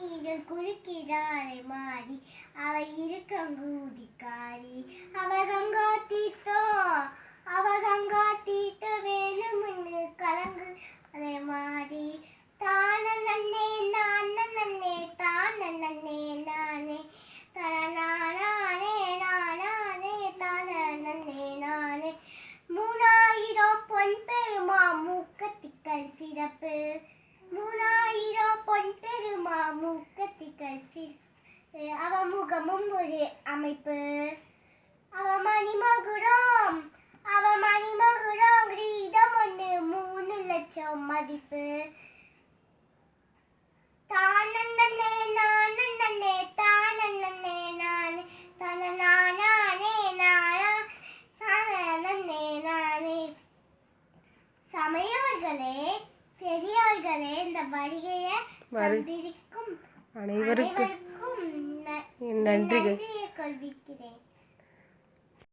தண்ணீரில் குளிக்கிறாளே மாறி, அவ இருக்கங்கூதிக்காரி. அவ கங்கா தீர்த்த வேணும்னு கலங்கு அதே மாறி. தான நன்னே நானே நன்னே தான நன்னே நானே தனநானே நானே தான நன்னே நானே. 3000 பொன் பெருமா மூக்கத்திக்கல் சிறப்பு. 3000 பொன் பெருமா மூக்கத்திக்கல் சிறப்பு. அவ முகமும் ஒரு அமைப்பு. அவ மணிமகுடம் கிரீடம் ஒன்று 3 லட்சம் மதிப்பு. தானே நானே தானே நானே தனநானே நானே. சமயவர்களே, பெரியோர்களே, இந்த வருகையை வந்திருக்கும் அனைவருக்கும் நன்றிகள்.